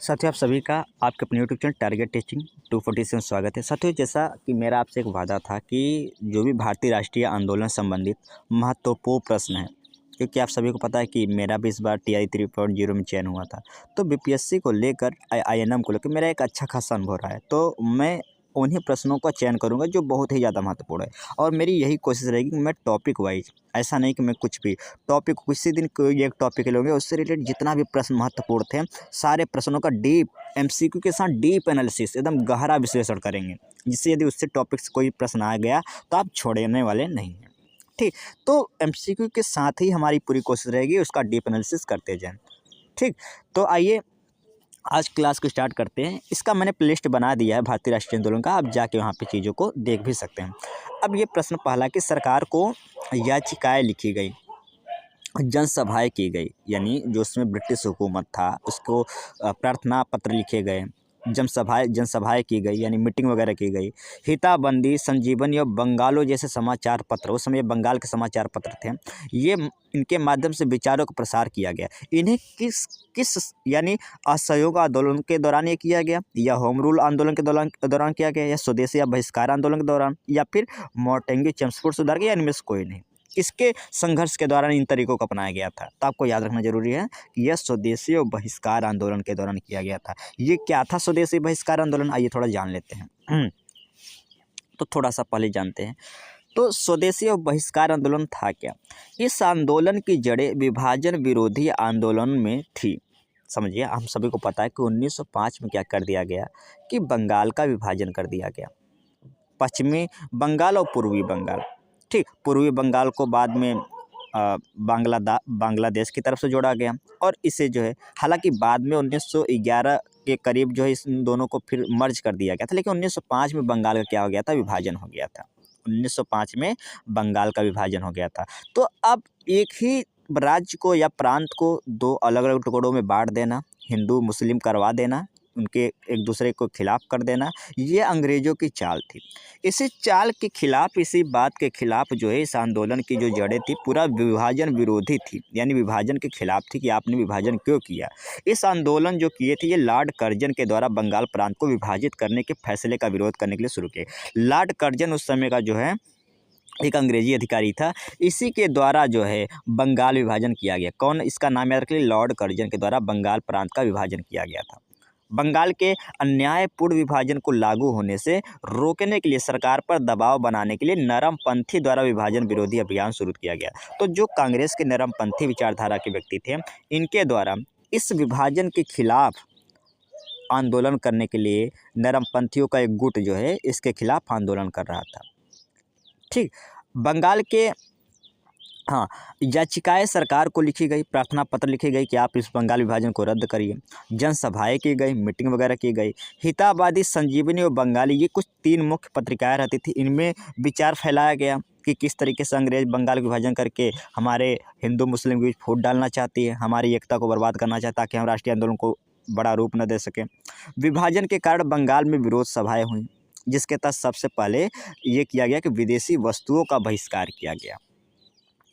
साथियों, आप सभी का आपके अपने यूट्यूब चैनल टारगेट टीचिंग 247 स्वागत है। साथियों, जैसा कि मेरा आपसे एक वादा था कि जो भी भारतीय राष्ट्रीय आंदोलन संबंधित महत्वपूर्ण प्रश्न है, क्योंकि आप सभी को पता है कि मेरा भी इस बार TI 3.0 में चयन हुआ था, तो BPSC को लेकर IIM को लेकर मेरा एक अच्छा खासा अनुभव रहा है। तो मैं उन्हीं प्रश्नों का चयन करूँगा जो बहुत ही ज़्यादा महत्वपूर्ण है, और मेरी यही कोशिश रहेगी कि मैं टॉपिक वाइज, ऐसा नहीं कि मैं कुछ भी टॉपिक किसी दिन कोई एक टॉपिक लूँगा, उससे रिलेटेड जितना भी प्रश्न महत्वपूर्ण थे सारे प्रश्नों का डीप MCQ के साथ डीप एनालिसिस, एकदम गहरा विश्लेषण करेंगे, जिससे यदि उससे टॉपिक से कोई प्रश्न आ गया तो आप छोड़ने वाले नहीं हैं। ठीक, तो MCQ के साथ ही हमारी पूरी कोशिश रहेगी उसका डीप एनालिसिस करते जाएं। ठीक, तो आइए आज क्लास को स्टार्ट करते हैं। इसका मैंने प्लेलिस्ट बना दिया है भारतीय राष्ट्रीय आंदोलन का, आप जाके वहाँ पे चीज़ों को देख भी सकते हैं। अब ये प्रश्न पहला कि सरकार को याचिकाएँ लिखी गई, जनसभाएँ की गई, यानी जो उसमें ब्रिटिश हुकूमत था उसको प्रार्थना पत्र लिखे गए, जनसभाएँ की गई, यानी मीटिंग वगैरह की गई, हिताबंदी, संजीवनी और बंगालो जैसे समाचार पत्र, उस समय बंगाल के समाचार पत्र थे, ये इनके माध्यम से विचारों का प्रसार किया गया। इन्हें किस किस यानी असहयोग आंदोलन के दौरान ये किया गया, या होम रूल आंदोलन के दौरान किया गया, या स्वदेशी या बहिष्कार आंदोलन के दौरान, या फिर मोंटेग्यू चेम्सफोर्ड सुधार के, या इनमें से कोई नहीं। किसके संघर्ष के दौरान इन तरीकों को अपनाया गया था? तो आपको याद रखना जरूरी है कि यह स्वदेशी और बहिष्कार आंदोलन के दौरान किया गया था। ये क्या था स्वदेशी बहिष्कार आंदोलन? आइए थोड़ा जान लेते हैं। तो थोड़ा सा पहले जानते हैं, तो स्वदेशी और बहिष्कार आंदोलन था क्या? इस आंदोलन की जड़ें विभाजन विरोधी आंदोलन में थी। समझिए, हम सभी को पता है कि 1905 में क्या कर दिया गया कि बंगाल का विभाजन कर दिया गया, पश्चिमी बंगाल और पूर्वी बंगाल। ठीक, पूर्वी बंगाल को बाद में बांग्लादेश की तरफ से जोड़ा गया, और इसे जो है, हालांकि बाद में 1911 के करीब जो है इन दोनों को फिर मर्ज कर दिया गया था, लेकिन 1905 में बंगाल का क्या हो गया था? विभाजन हो गया था। 1905 में बंगाल का विभाजन हो गया था। तो अब एक ही राज्य को या प्रांत को दो अलग अलग टुकड़ों में बांट देना, हिंदू मुस्लिम करवा देना, उनके एक दूसरे को खिलाफ कर देना, ये अंग्रेज़ों की चाल थी। इसी चाल के खिलाफ, इसी बात के खिलाफ जो है इस आंदोलन की जो जड़ें थी पूरा विभाजन विरोधी थी, यानी विभाजन के खिलाफ थी कि आपने विभाजन क्यों किया। इस आंदोलन जो किए थे ये लॉर्ड कर्जन के द्वारा बंगाल प्रांत को विभाजित करने के फैसले का विरोध करने के लिए शुरू किए। लॉर्ड कर्जन उस समय का जो है एक अंग्रेजी अधिकारी था, इसी के द्वारा जो है बंगाल विभाजन किया गया। कौन? इसका नाम याद रखिए, लॉर्ड कर्जन के द्वारा बंगाल प्रांत का विभाजन किया गया था। बंगाल के अन्यायपूर्ण विभाजन को लागू होने से रोकने के लिए सरकार पर दबाव बनाने के लिए नरमपंथी द्वारा विभाजन विरोधी अभियान शुरू किया गया। तो जो कांग्रेस के नरमपंथी विचारधारा के व्यक्ति थे, इनके द्वारा इस विभाजन के खिलाफ आंदोलन करने के लिए नरमपंथियों का एक गुट जो है इसके खिलाफ आंदोलन कर रहा था। ठीक, बंगाल के याचिकाएं सरकार को लिखी गई, प्रार्थना पत्र लिखी गई कि आप इस बंगाल विभाजन को रद्द करिए, जनसभाएं की गई, मीटिंग वगैरह की गई। हितावादी, संजीवनी और बंगाली, ये कुछ 3 मुख्य पत्रिकाएं रहती थी। इनमें विचार फैलाया गया कि किस तरीके से अंग्रेज बंगाल विभाजन करके हमारे हिंदू मुस्लिम के बीच फूट डालना चाहती है, हमारी एकता को बर्बाद करना चाहता है, ताकि हम राष्ट्रीय आंदोलन को बड़ा रूप न दे सकें। विभाजन के कारण बंगाल में विरोध सभाएँ हुई, जिसके तहत सबसे पहले ये किया गया कि विदेशी वस्तुओं का बहिष्कार किया गया।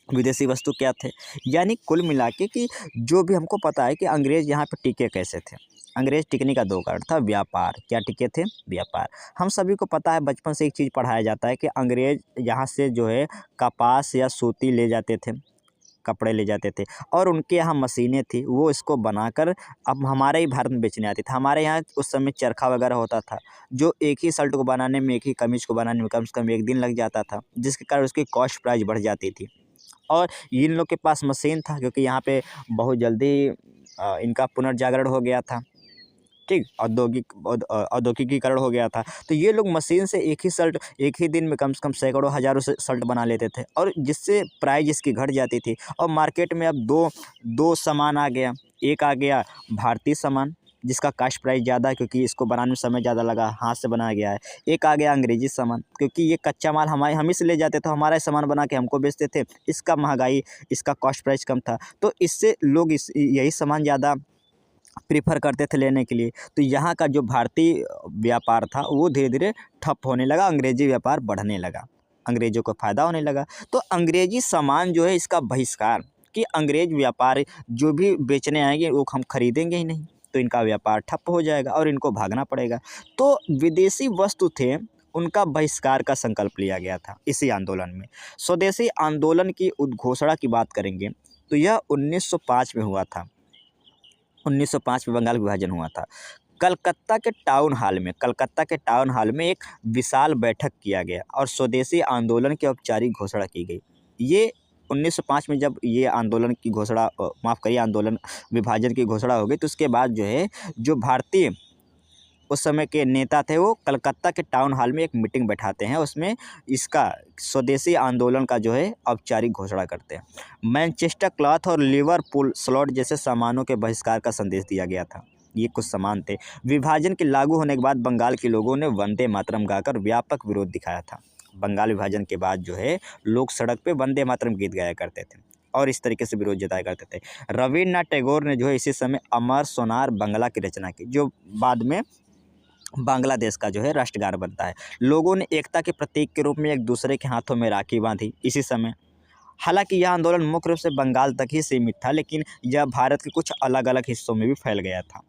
विदेशी वस्तु क्या थे? यानी कुल मिला के कि जो भी हमको पता है कि अंग्रेज़ यहाँ पे टिके कैसे थे। अंग्रेज़ टिकने का 2 कारण था, व्यापार। क्या टिके थे? व्यापार। हम सभी को पता है, बचपन से एक चीज़ पढ़ाया जाता है कि अंग्रेज़ यहाँ से जो है कपास या सूती ले जाते थे, कपड़े ले जाते थे, और उनके यहाँ मशीनें थी, वो इसको बनाकर अब हमारे ही भारत में बेचने आती थी। हमारे यहाँ उस समय चरखा वगैरह होता था, जो एक ही शर्ट को बनाने में, एक ही कमीज़ को बनाने में कम से कम 1 दिन लग जाता था, जिसके कारण उसकी कॉस्ट प्राइस बढ़ जाती थी। और इन लोग के पास मशीन था, क्योंकि यहाँ पे बहुत जल्दी इनका पुनर्जागरण हो गया था। ठीक, औद्योगिकीकरण हो गया था, तो ये लोग मशीन से एक ही शर्ट एक ही दिन में कम से कम सैकड़ों हज़ारों से शर्ट बना लेते थे, और जिससे प्राइस इसकी घट जाती थी। और मार्केट में अब दो सामान आ गया। एक आ गया भारतीय सामान, जिसका कास्ट प्राइस ज़्यादा है क्योंकि इसको बनाने में समय ज़्यादा लगा, हाथ से बनाया गया है। एक आ गया अंग्रेजी सामान, क्योंकि ये कच्चा माल हम ही से ले जाते थे, हमारा सामान बना के हमको बेचते थे, इसका महंगाई, इसका कॉस्ट प्राइस कम था, तो इससे लोग यही सामान ज़्यादा प्रीफर करते थे लेने के लिए। तो यहाँ का जो भारतीय व्यापार था वो धीरे धीरे ठप होने लगा, अंग्रेजी व्यापार बढ़ने लगा, अंग्रेज़ों को फ़ायदा होने लगा। तो अंग्रेजी सामान जो है इसका बहिष्कार, कि अंग्रेज व्यापारी जो भी बेचने आएंगे वो हम खरीदेंगे ही नहीं। तो इनका व्यापार ठप्प हो जाएगा और इनको भागना पड़ेगा। तो विदेशी वस्तु थे उनका बहिष्कार का संकल्प लिया गया था इसी आंदोलन में। स्वदेशी आंदोलन की उद्घोषणा की बात करेंगे तो यह 1905 में हुआ था। 1905 में बंगाल विभाजन हुआ था। कलकत्ता के टाउन हॉल में एक विशाल बैठक किया गया और स्वदेशी आंदोलन की औपचारिक घोषणा की गई। ये 1905 में जब ये आंदोलन की घोषणा आंदोलन विभाजन की घोषणा हो गई, तो उसके बाद जो है जो भारतीय उस समय के नेता थे वो कलकत्ता के टाउन हॉल में एक मीटिंग बैठाते हैं, उसमें इसका स्वदेशी आंदोलन का जो है औपचारिक घोषणा करते हैं। मैनचेस्टर क्लॉथ और लिवरपूल स्लॉट जैसे सामानों के बहिष्कार का संदेश दिया गया था। ये कुछ सामान थे। विभाजन के लागू होने के बाद बंगाल के लोगों ने वंदे मातरम गाकर व्यापक विरोध दिखाया था। बंगाल विभाजन के बाद जो है लोग सड़क पे वंदे मातरम गीत गाया करते थे और इस तरीके से विरोध जताया करते थे। रविन्द्रनाथ टैगोर ने जो है इसी समय अमर सोनार बंगला की रचना की, जो बाद में बांग्लादेश का जो है राष्ट्रगान बनता है। लोगों ने एकता के प्रतीक के रूप में एक दूसरे के हाथों में राखी बांधी इसी समय। हालांकि यह आंदोलन मुख्य रूप से बंगाल तक ही सीमित था, लेकिन यह भारत के कुछ अलग अलग हिस्सों में भी फैल गया था।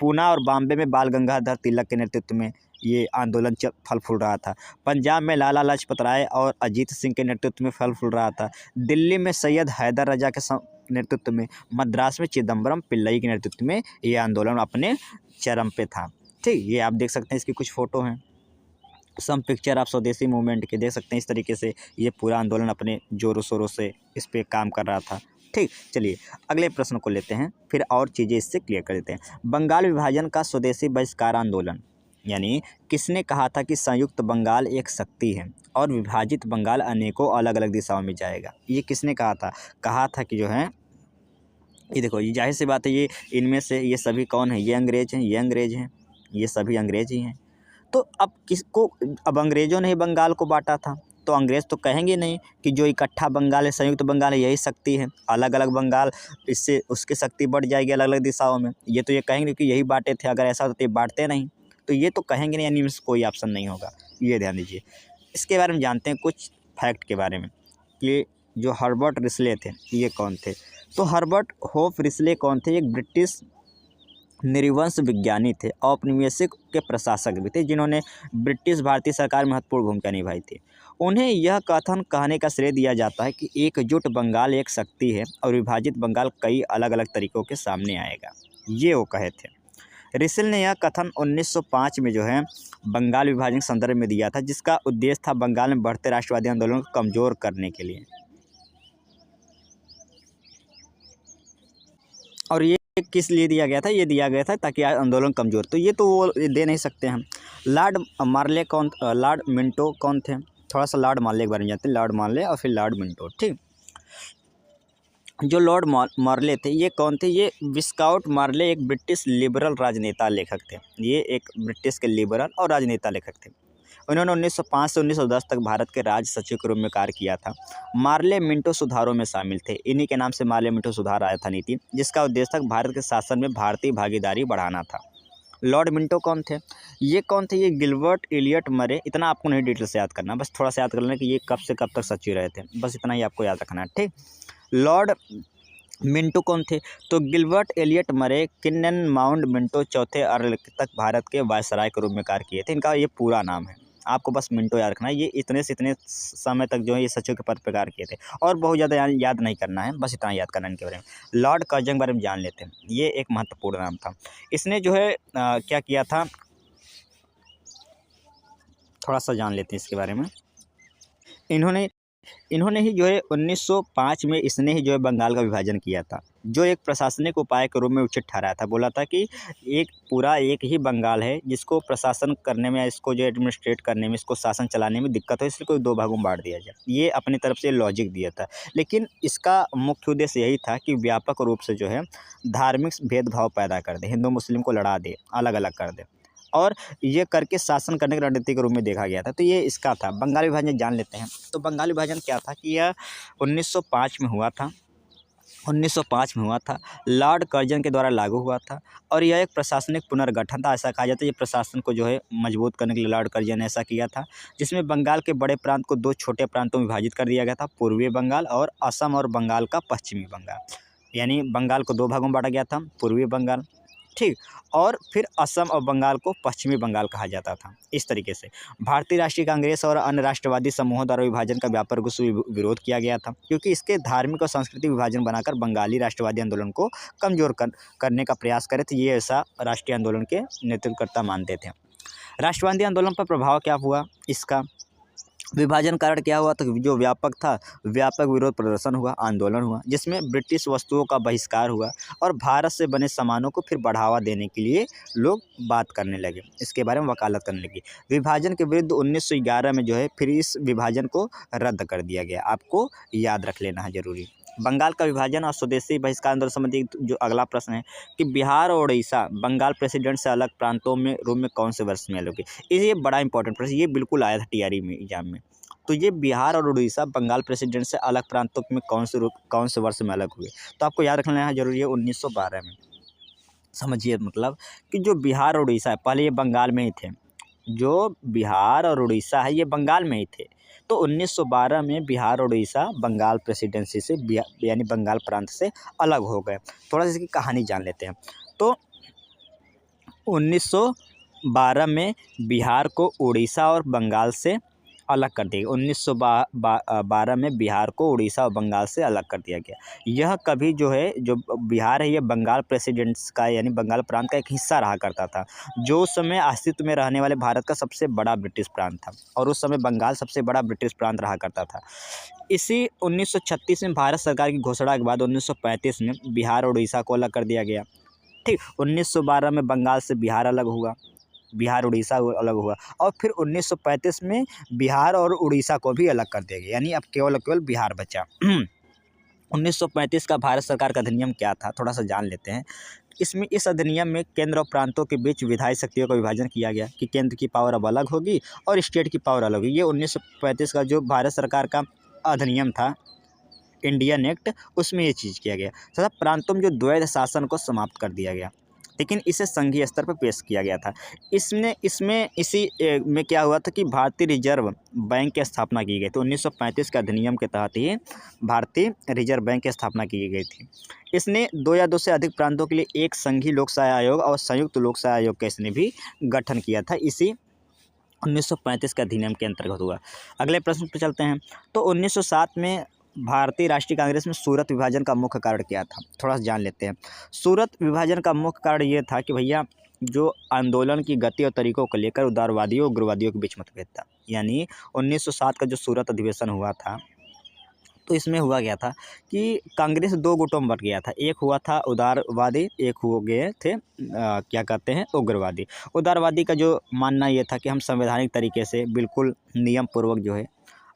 पूना और बॉम्बे में बाल गंगाधर तिलक के नेतृत्व में ये आंदोलन फल फूल रहा था। पंजाब में लाला लाजपत राय और अजीत सिंह के नेतृत्व में फल फूल रहा था। दिल्ली में सैयद हैदर रजा के नेतृत्व में, मद्रास में चिदम्बरम पिल्लई के नेतृत्व में ये आंदोलन अपने चरम पे था। ठीक, ये आप देख सकते हैं, इसकी कुछ फ़ोटो हैं, सम पिक्चर आप स्वदेशी मूवमेंट के देख सकते हैं। इस तरीके से ये पूरा आंदोलन अपने ज़ोरों शोरों से इस पे काम कर रहा था। ठीक, चलिए अगले प्रश्न को लेते हैं, फिर और चीज़ें इससे क्लियर कर देते हैं। बंगाल विभाजन का स्वदेशी बहिष्कार आंदोलन, यानी किसने कहा था कि संयुक्त बंगाल एक शक्ति है और विभाजित बंगाल अनेकों अलग अलग दिशाओं में जाएगा? ये किसने कहा था? कहा था कि जो है, ये देखो, ये जाहिर सी बात है, ये इनमें से ये सभी कौन है? ये अंग्रेज हैं, ये अंग्रेज हैं, ये सभी अंग्रेज ही हैं। तो अब किसको, अब अंग्रेज़ों ने ही बंगाल को बांटा था, तो अंग्रेज़ तो कहेंगे नहीं कि जो इकट्ठा बंगाल है, संयुक्त बंगाल है, यही शक्ति है। अलग अलग बंगाल, इससे उसकी शक्ति बढ़ जाएगी अलग अलग दिशाओं में। ये तो ये कहेंगे कि यही बांटे थे, अगर ऐसा होता तो ये बांटते नहीं, तो ये तो कहेंगे नहीं, यानी इनमें से कोई ऑप्शन नहीं होगा। ये ध्यान दीजिए। इसके बारे में जानते हैं कुछ फैक्ट के बारे में कि जो हर्बर्ट रिस्ले थे ये कौन थे। तो हर्बर्ट होप रिस्ले कौन थे? एक ब्रिटिश नृवंश विज्ञानी थे, औपनिवेशिक के प्रशासक भी थे, जिन्होंने ब्रिटिश भारतीय सरकार में महत्वपूर्ण भूमिका निभाई थी। उन्हें यह कथन कहने का श्रेय दिया जाता है कि एकजुट बंगाल एक शक्ति है और विभाजित बंगाल कई अलग अलग तरीकों के सामने आएगा, ये वो कहे थे। रिसल ने यह कथन 1905 में जो है बंगाल विभाजन के संदर्भ में दिया था, जिसका उद्देश्य था बंगाल में बढ़ते राष्ट्रवादी आंदोलन को कमज़ोर करने के लिए। और ये किस लिए दिया गया था? ये दिया गया था ताकि आंदोलन कमज़ोर, तो ये तो वो दे नहीं सकते हम। लॉर्ड मिंटो कौन थे? थोड़ा सा लॉर्ड मार्ले के बारे में जानते हैं। लॉर्ड मार्ले और फिर लॉर्ड मिंटो। ठीक, जो लॉर्ड मार्ले थे ये कौन थे? ये विस्काउट मार्ले एक ब्रिटिश लिबरल राजनेता लेखक थे। ये एक ब्रिटिश के लिबरल और राजनेता लेखक थे। उन्होंने 1905 से 1910 तक भारत के राज्य सचिव के रूप में कार्य किया था। मार्ले मिंटो सुधारों में शामिल थे। इन्हीं के नाम से मार्ले मिंटो सुधार आया था नीति, जिसका उद्देश्य था भारत के शासन में भारतीय भागीदारी बढ़ाना था। लॉर्ड मिंटो कौन थे? ये कौन थे? ये गिलबर्ट एलियट मरे। इतना आपको नहीं डिटेल से याद करना, बस थोड़ा सा याद कर लेना कि ये कब से कब तक सचिव रहे थे, बस इतना ही आपको याद रखना है। ठीक, लॉर्ड मिंटो कौन थे? तो गिलबर्ट एलियट मरे किन्नन माउंट मिंटो चौथे अर्ल तक भारत के वायसराय के रूप में कार्य किए थे। इनका ये पूरा नाम है, आपको बस मिंटो याद रखना है। ये इतने से इतने समय तक जो है ये सचिव के पद पर कार्य किए थे, और बहुत ज़्यादा याद नहीं करना है, बस इतना याद करना इनके बारे में। लॉर्ड कर्जन के बारे में जान लेते हैं। ये एक महत्वपूर्ण नाम था। इसने जो है क्या किया था, थोड़ा सा जान लेते हैं इसके बारे में। इन्होंने ही जो है 1905 में इसने ही जो है बंगाल का विभाजन किया था, जो एक प्रशासनिक उपाय के रूप में उचित ठहराया था। बोला था कि एक ही बंगाल है, जिसको प्रशासन करने में, इसको जो एडमिनिस्ट्रेट करने में, इसको शासन चलाने में दिक्कत हो, इसलिए कोई दो भागों में बांट दिया जाए। ये अपनी तरफ से लॉजिक दिया था, लेकिन इसका मुख्य उद्देश्य यही था कि व्यापक रूप से जो है धार्मिक भेदभाव पैदा कर दे, हिंदू मुस्लिम को लड़ा दे, अलग अलग कर दे, और ये करके शासन करने की रणनीति के रूप में देखा गया था। तो ये इसका था। बंगाल विभाजन जान लेते हैं। तो बंगाल विभाजन क्या था कि यह 1905 में हुआ था। 1905 में हुआ था, लॉर्ड कर्जन के द्वारा लागू हुआ था, और यह एक प्रशासनिक पुनर्गठन था। ऐसा कहा जाता है ये प्रशासन को जो है मजबूत करने के लिए लॉर्ड कर्जन ने ऐसा किया था, जिसमें बंगाल के बड़े प्रांत को दो छोटे प्रांतों में विभाजित कर दिया गया था, पूर्वी बंगाल और असम, और बंगाल का पश्चिमी बंगाल। यानी बंगाल को दो भागों में बांटा गया था, पूर्वी बंगाल, ठीक। और फिर असम और बंगाल को पश्चिमी बंगाल कहा जाता था। इस तरीके से भारतीय राष्ट्रीय कांग्रेस और अन्य राष्ट्रवादी समूहों द्वारा विभाजन का व्यापक रूप से विरोध किया गया था, क्योंकि इसके धार्मिक और सांस्कृतिक विभाजन बनाकर बंगाली राष्ट्रवादी आंदोलन को कमजोर करने का प्रयास करे थे। ये ऐसा राष्ट्रीय आंदोलन के नेतृत्वकर्ता मानते थे। राष्ट्रवादी आंदोलन पर प्रभाव क्या हुआ इसका? विभाजन कारण क्या हुआ? तो जो व्यापक था, व्यापक विरोध प्रदर्शन हुआ, आंदोलन हुआ, जिसमें ब्रिटिश वस्तुओं का बहिष्कार हुआ और भारत से बने सामानों को फिर बढ़ावा देने के लिए लोग बात करने लगे, इसके बारे में वकालत करने लगे। विभाजन के विरुद्ध 1911 में जो है फिर इस विभाजन को रद्द कर दिया गया। आपको याद रख लेना है जरूरी। बंगाल का विभाजन और स्वदेशी बहिष्कार आंदोलन संबंधी जो अगला प्रश्न है कि बिहार और उड़ीसा बंगाल प्रेसिडेंट से अलग प्रांतों में रूप में कौन से वर्ष में अलग हुए? ये बड़ा इंपॉर्टेंट प्रश्न, ये बिल्कुल आया था टीआरई में एग्जाम में। तो ये बिहार और उड़ीसा बंगाल प्रेसिडेंट से अलग प्रांतों में कौन से वर्ष में अलग हुए? तो आपको याद रखना है जरूरी है 1912 में। समझिए मतलब कि जो बिहार और उड़ीसा है पहले ये बंगाल में ही थे, जो बिहार और उड़ीसा है ये बंगाल में ही थे। तो 1912 में बिहार और उड़ीसा बंगाल प्रेसिडेंसी से यानी बंगाल प्रांत से अलग हो गए। थोड़ा सा इसकी कहानी जान लेते हैं। तो 1912 में बिहार को उड़ीसा और बंगाल से अलग कर दिया गया। 1912 में बिहार को उड़ीसा और बंगाल से अलग कर दिया गया। यह कभी जो है जो बिहार है ये बंगाल प्रेसिडेंट्स का यानी बंगाल प्रांत का एक हिस्सा रहा करता था, जो उस समय अस्तित्व में रहने वाले भारत का सबसे बड़ा ब्रिटिश प्रांत था और उस समय बंगाल सबसे बड़ा ब्रिटिश प्रांत रहा करता था। इसी 1936 में भारत सरकार की घोषणा के बाद 1935 में बिहार और उड़ीसा को अलग कर दिया गया। ठीक। 1912 में बंगाल से बिहार अलग हुआ, बिहार उड़ीसा अलग हुआ और फिर 1935 में बिहार और उड़ीसा को भी अलग कर दिया गया, यानी अब केवल बिहार बचा। 1935 का भारत सरकार का अधिनियम क्या था थोड़ा सा जान लेते हैं। इस अधिनियम में केंद्र और प्रांतों के बीच विधायी शक्तियों का विभाजन किया गया कि केंद्र की पावर अब अलग होगी और स्टेट की पावर अलग होगी। ये 1935 का जो भारत सरकार का अधिनियम था, इंडियन एक्ट, उसमें ये चीज़ किया गया तथा प्रांतों में जो द्वैध शासन को समाप्त कर दिया गया, लेकिन इसे संघीय स्तर पर पेश किया गया था। इसी में क्या हुआ था कि भारतीय रिजर्व बैंक की स्थापना की गई। तो 1935 के अधिनियम के तहत ही भारतीय रिजर्व बैंक की स्थापना की गई थी। इसने 2 या 2 से अधिक प्रांतों के लिए एक संघीय लोकशाही आयोग और संयुक्त लोकशाही आयोग का इसने भी गठन किया था। इसी 1935 के अधिनियम के अंतर्गत हुआ। अगले प्रश्न पर चलते हैं। तो 1907 में भारतीय राष्ट्रीय कांग्रेस में सूरत विभाजन का मुख्य कारण क्या था? थोड़ा सा जान लेते हैं। सूरत विभाजन का मुख्य कारण ये था कि भैया जो आंदोलन की गति और तरीकों को लेकर उदारवादियों और उग्रवादियों के बीच मतभेद था। यानी 1907 का जो सूरत अधिवेशन हुआ था, तो इसमें हुआ गया था कि कांग्रेस 2 गुटों में बट गया था। एक हुआ था उदारवादी, एक हो गए थे क्या कहते हैं उग्रवादी। उदारवादी का जो मानना ये था कि हम संवैधानिक तरीके से बिल्कुल नियम पूर्वक जो है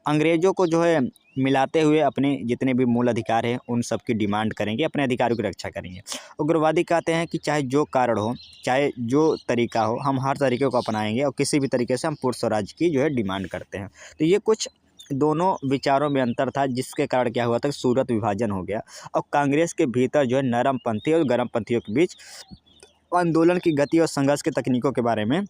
अंग्रेज़ों को जो है मिलाते हुए अपने जितने भी मूल अधिकार हैं उन सब की डिमांड करेंगे, अपने अधिकारों की रक्षा करेंगे। उग्रवादी कहते हैं कि चाहे जो कारण हो, चाहे जो तरीका हो, हम हर तरीके को अपनाएंगे और किसी भी तरीके से हम पूर्ण स्वराज की जो है डिमांड करते हैं। तो ये कुछ दोनों विचारों में अंतर था, जिसके कारण क्या हुआ था कि सूरत विभाजन हो गया और कांग्रेस के भीतर जो है नरमपंथी और गर्मपंथियों के बीच आंदोलन की गति और संघर्ष के तकनीकों के बारे में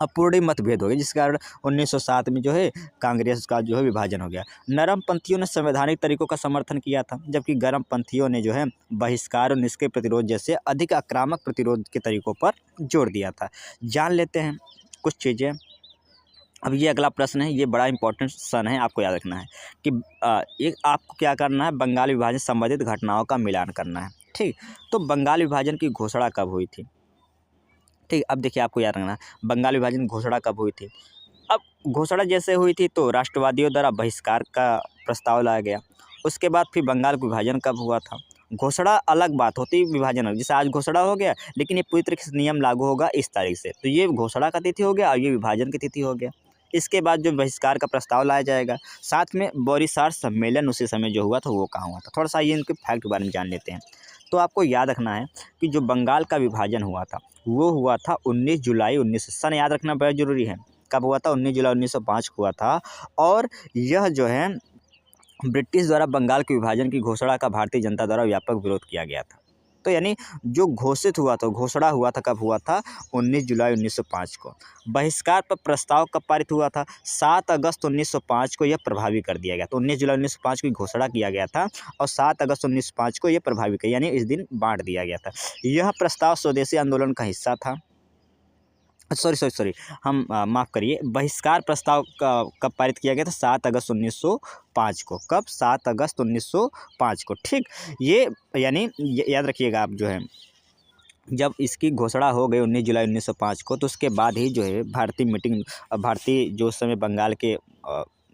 अपूर्ण मतभेद हो गए, जिस कारण 1907 में जो है कांग्रेस का जो है विभाजन हो गया। नरमपंथियों ने संवैधानिक तरीकों का समर्थन किया था, जबकि गर्मपंथियों ने जो है बहिष्कार और निष्क्रिय प्रतिरोध जैसे अधिक आक्रामक प्रतिरोध के तरीकों पर जोर दिया था। जान लेते हैं कुछ चीज़ें। अब ये अगला प्रश्न है, ये बड़ा इंपॉर्टेंट सन है, आपको याद रखना है कि एक आपको क्या करना है, बंगाल विभाजन संबंधित घटनाओं का मिलान करना है। ठीक। तो बंगाल विभाजन की घोषणा कब हुई थी? ठीक। अब देखिए आपको याद रखना है बंगाल विभाजन की घोषणा कब हुई थी। अब घोषणा जैसे हुई थी तो राष्ट्रवादियों द्वारा बहिष्कार का प्रस्ताव लाया गया। उसके बाद फिर बंगाल का विभाजन कब हुआ था? घोषणा अलग बात होती, विभाजन अलग। जैसे आज घोषणा हो गया, लेकिन ये पूरी तरीके से नियम लागू होगा इस तारीख से, तो ये घोषणा का तिथि हो गया और ये विभाजन की तिथि हो गया। इसके बाद जो बहिष्कार का प्रस्ताव लाया जाएगा, साथ में बोरीसार सम्मेलन उसी समय जो हुआ था वो कहाँ हुआ था। थोड़ा सा ये इनके फैक्ट के बारे में जान लेते हैं। तो आपको याद रखना है कि जो बंगाल का विभाजन हुआ था वो हुआ था 19 जुलाई 1900। सन याद रखना बहुत जरूरी है, कब हुआ था? 19 जुलाई 1905 हुआ था। और यह जो है ब्रिटिश द्वारा बंगाल के विभाजन की घोषणा का भारतीय जनता द्वारा व्यापक विरोध किया गया था। तो यानी जो घोषित हुआ था, घोषणा हुआ था, कब हुआ था? 19 जुलाई 1905 को। बहिष्कार पर प्रस्ताव कब पारित हुआ था? 7 अगस्त 1905 को यह प्रभावी कर दिया गया। तो 19 जुलाई 1905 की घोषणा किया गया था और 7 अगस्त 1905 को यह प्रभावी किया, यानी इस दिन बांट दिया गया था। यह प्रस्ताव स्वदेशी आंदोलन का हिस्सा था। सॉरी, हम माफ़ करिए, बहिष्कार प्रस्ताव कब पारित किया गया था? 7 अगस्त 1905 को। कब? 7 अगस्त 1905 को। ठीक, ये यानी याद रखिएगा आप जो है, जब इसकी घोषणा हो गई 19 जुलाई 1905 को, तो उसके बाद ही जो है भारतीय जो उस समय बंगाल के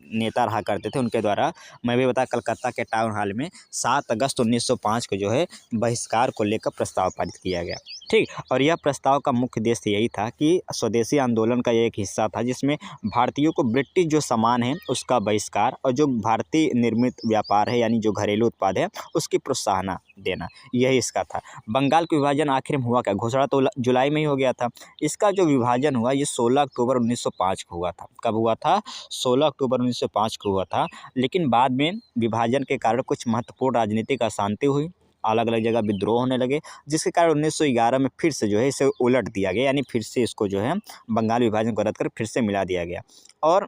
नेता रहा करते थे, उनके द्वारा, मैं भी बता, कलकत्ता के टाउन हॉल में 7 अगस्त 1905 को जो है बहिष्कार को लेकर प्रस्ताव पारित किया गया। ठीक, और यह प्रस्ताव का मुख्य उद्देश्य यही था कि स्वदेशी आंदोलन का एक हिस्सा था, जिसमें भारतीयों को ब्रिटिश जो सामान है उसका बहिष्कार और जो भारतीय निर्मित व्यापार है, यानी जो घरेलू उत्पाद है, उसकी प्रोत्साहन देना, यही इसका था। बंगाल का विभाजन आखिर में हुआ क्या? घोषणा तो जुलाई में ही हो गया था। इसका जो विभाजन हुआ ये 16 अक्टूबर 1905 को हुआ था। कब हुआ था? 16 अक्टूबर 1905 को हुआ था। लेकिन बाद में विभाजन के कारण कुछ महत्वपूर्ण राजनीतिक अशांति हुई, अलग अलग जगह विद्रोह होने लगे, जिसके कारण 1911 में फिर से जो है इसे उलट दिया गया, यानी फिर से इसको जो है बंगाल विभाजन को रद्द कर फिर से मिला दिया गया। और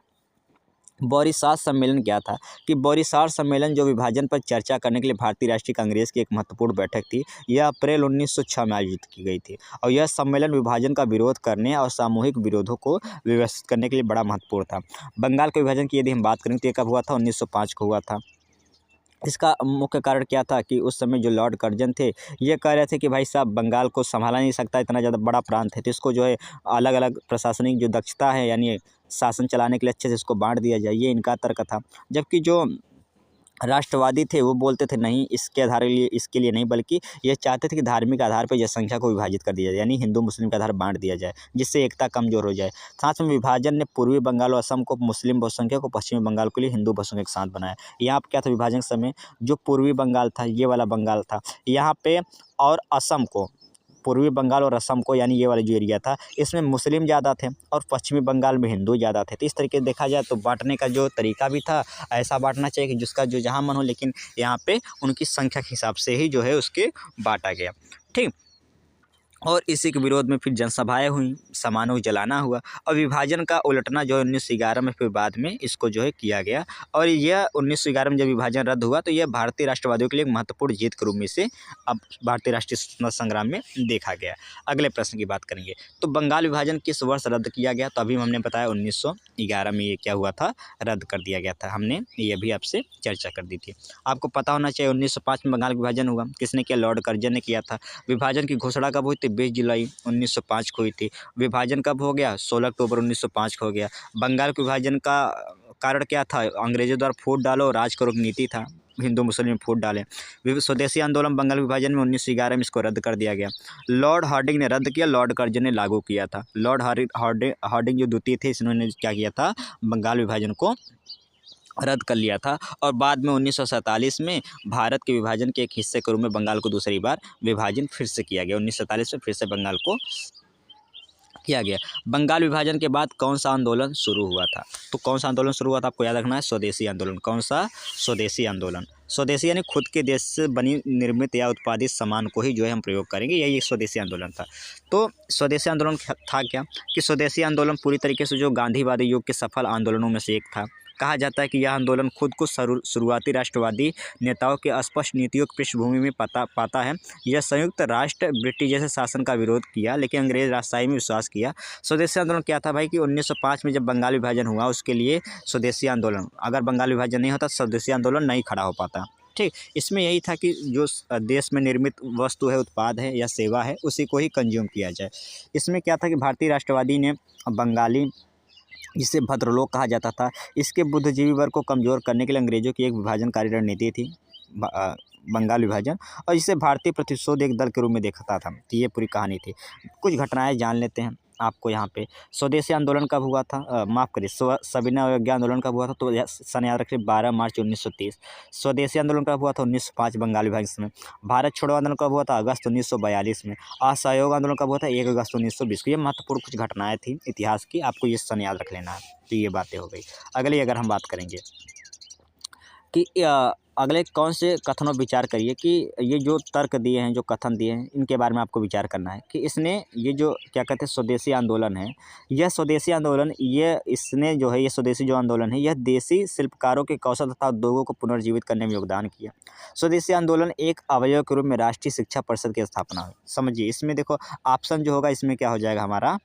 बोरीसार सम्मेलन क्या था? कि बोरीसार सम्मेलन जो विभाजन पर चर्चा करने के लिए भारतीय राष्ट्रीय कांग्रेस की एक महत्वपूर्ण बैठक थी, यह अप्रैल 1906 में आयोजित की गई थी। और यह सम्मेलन विभाजन का विरोध करने और सामूहिक विरोधों को व्यवस्थित करने के लिए बड़ा महत्वपूर्ण था। बंगाल के विभाजन की यदि हम बात करें तो ये कब हुआ था? 1905 को हुआ था। इसका मुख्य कारण क्या था कि उस समय जो लॉर्ड कर्जन थे, ये कह रहे थे कि भाई साहब, बंगाल को संभाला नहीं सकता, इतना ज़्यादा बड़ा प्रांत है, तो इसको जो है अलग अलग प्रशासनिक जो दक्षता है, यानी शासन चलाने के लिए अच्छे से इसको बांट दिया जाए, ये इनका तर्क था। जबकि जो राष्ट्रवादी थे वो बोलते थे नहीं, इसके लिए नहीं, बल्कि ये चाहते थे कि धार्मिक आधार पर जनसंख्या को विभाजित कर दिया जाए, यानी हिंदू मुस्लिम के आधार पर बांट दिया जाए, जिससे एकता कमजोर हो जाए। साथ में विभाजन ने पूर्वी बंगाल और असम को मुस्लिम बहुसंख्यक को, पश्चिमी बंगाल के लिए हिंदू बहुसंख्यक के साथ बनाया। यहाँ पर क्या था विभाजन के समय? जो पूर्वी बंगाल था, ये वाला बंगाल था, यहाँ पे, और असम को, पूर्वी बंगाल और असम को, यानी ये वाला जो एरिया था, इसमें मुस्लिम ज़्यादा थे और पश्चिमी बंगाल में हिंदू ज़्यादा थे। तो इस तरीके से देखा जाए तो बांटने का जो तरीका भी था, ऐसा बांटना चाहिए कि जिसका जो जहाँ मन हो, लेकिन यहाँ पे उनकी संख्या के हिसाब से ही जो है उसके बांटा गया। ठीक, और इसी के विरोध में फिर जनसभाएं हुई, समारोह जलाना हुआ, और विभाजन का उलटना जो है 1911 में फिर बाद में इसको जो है किया गया। और यह 1911 में जब विभाजन रद्द हुआ तो यह भारतीय राष्ट्रवादियों के लिए एक महत्वपूर्ण जीत के रूप में से अब भारतीय राष्ट्रीय स्वतंत्रता संग्राम में देखा गया। अगले प्रश्न की बात करेंगे, तो बंगाल विभाजन किस वर्ष रद्द किया गया? तो अभी हमने बताया 1911 में ये क्या हुआ था? रद्द कर दिया गया था। हमने ये भी आपसे चर्चा कर दी थी। आपको पता होना चाहिए 1905 में बंगाल का विभाजन हुआ, किसने किया? लॉर्ड कर्जन ने किया था। विभाजन की घोषणा कब हुई थी? 20 जुलाई 1905 को हुई थी। विभाजन कब हो गया? 16 अक्टूबर 1905 को हो गया। बंगाल के विभाजन का कारण क्या था? अंग्रेजों द्वारा फूट डालो राज करो की नीति था, हिंदू मुस्लिम में फूट डाले। स्वदेशी आंदोलन बंगाल विभाजन में 1911 में इसको रद्द कर दिया गया। लॉर्ड हार्डिंग ने रद्द किया, लॉर्ड कर्जन ने लागू किया था। लॉर्ड हार्डिंग जो द्वितीय थे, इन्होंने क्या किया था? बंगाल विभाजन को रद्द कर लिया था। और बाद में 1947 में भारत के विभाजन के एक हिस्से के रूप में बंगाल को दूसरी बार विभाजन फिर से किया गया। 1947 में फिर से बंगाल को किया गया। बंगाल विभाजन के बाद कौन सा आंदोलन शुरू हुआ था? तो कौन सा आंदोलन शुरू हुआ था? आपको याद रखना है, स्वदेशी आंदोलन। कौन सा? स्वदेशी आंदोलन। स्वदेशी यानी खुद के देश से बनी, निर्मित या उत्पादित सामान को ही जो है हम प्रयोग करेंगे, यही स्वदेशी आंदोलन था। तो स्वदेशी आंदोलन था क्या? कि स्वदेशी आंदोलन पूरी तरीके से जो गांधीवादी युग के सफल आंदोलनों में से एक था। कहा जाता है कि यह आंदोलन खुद को शुरुआती राष्ट्रवादी नेताओं के अस्पष्ट नीतियों की पृष्ठभूमि में पाता है। यह संयुक्त राष्ट्र ब्रिटिश जैसे शासन का विरोध किया, लेकिन अंग्रेज राजशाही में विश्वास किया। स्वदेशी आंदोलन क्या था भाई? कि 1905 में जब बंगाल विभाजन हुआ, उसके लिए स्वदेशी आंदोलन, अगर बंगाल विभाजन नहीं होता स्वदेशी आंदोलन नहीं खड़ा हो पाता। ठीक, इसमें यही था कि जो देश में निर्मित वस्तु है, उत्पाद है या सेवा है, उसी को ही कंज्यूम किया जाए। इसमें क्या था कि भारतीय राष्ट्रवादी ने बंगाली, जिसे भद्रलोक कहा जाता था, इसके बुद्धिजीवी वर्ग को कमज़ोर करने के लिए अंग्रेज़ों की एक विभाजनकारी रणनीति थी, बंगाल विभाजन, और जिसे भारतीय प्रतिशोध एक दल के रूप में देखता था। तो ये पूरी कहानी थी। कुछ घटनाएं जान लेते हैं आपको यहाँ पे। स्वदेशी आंदोलन कब हुआ था? माफ़ करिए, सविनय अवज्ञा आंदोलन कब हुआ था? तो सन याद रखिए, 12 मार्च 1930। स्वदेशी आंदोलन कब हुआ था? 1905 बंगाल विभाजन में। भारत छोड़ो आंदोलन कब हुआ था? अगस्त 1942 में। असहयोग आंदोलन कब हुआ था? 1 अगस्त 1920 को। ये महत्वपूर्ण कुछ घटनाएं थी इतिहास की, आपको ये सन याद रख लेना है। तो ये बातें हो गई। अगली अगर हम बात करेंगे कि अगले कौन से कथनों पर विचार करिए कि ये जो तर्क दिए हैं, जो कथन दिए हैं, इनके बारे में आपको विचार करना है कि इसने ये जो क्या कहते हैं स्वदेशी आंदोलन है, यह स्वदेशी आंदोलन इसने जो है ये स्वदेशी जो आंदोलन है, यह देसी शिल्पकारों के कौशल तथा उद्योगों को पुनर्जीवित करने में योगदान किया। स्वदेशी आंदोलन एक अवयव के रूप में राष्ट्रीय शिक्षा परिषद की स्थापना हुई। समझिए, इसमें देखो ऑप्शन जो होगा इसमें क्या हो जाएगा हमारा,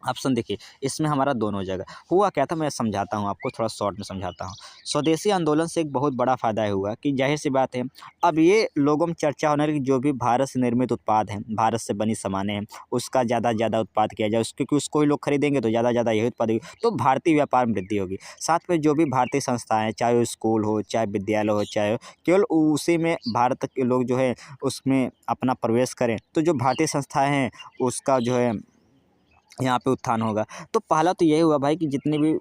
ऑप्शन देखिए इसमें हमारा दोनों हो जाएगा। हुआ क्या था, मैं समझाता हूँ आपको, थोड़ा शॉर्ट में समझाता हूँ। स्वदेशी आंदोलन से एक बहुत बड़ा फ़ायदा ये हुआ कि ज़ाहिर-सी बात है, अब ये लोगों में चर्चा होने लगी जो भी भारत से निर्मित उत्पाद हैं, भारत से बनी सामानें हैं, उसका ज़्यादा से ज़्यादा उत्पाद किया जाए, क्योंकि उसको ही लोग खरीदेंगे तो ज़्यादा से ज़्यादा यही उत्पाद होगी, तो भारतीय व्यापार में वृद्धि होगी। साथ में जो भी भारतीय संस्थाएँ हैं, चाहे वो स्कूल हो, चाहे विद्यालय हो, चाहे केवल उसी में भारत के लोग जो है उसमें अपना प्रवेश करें, तो जो भारतीय संस्थाएँ हैं उसका जो है यहाँ पे उत्थान होगा। तो पहला तो यही हुआ भाई कि जितने भी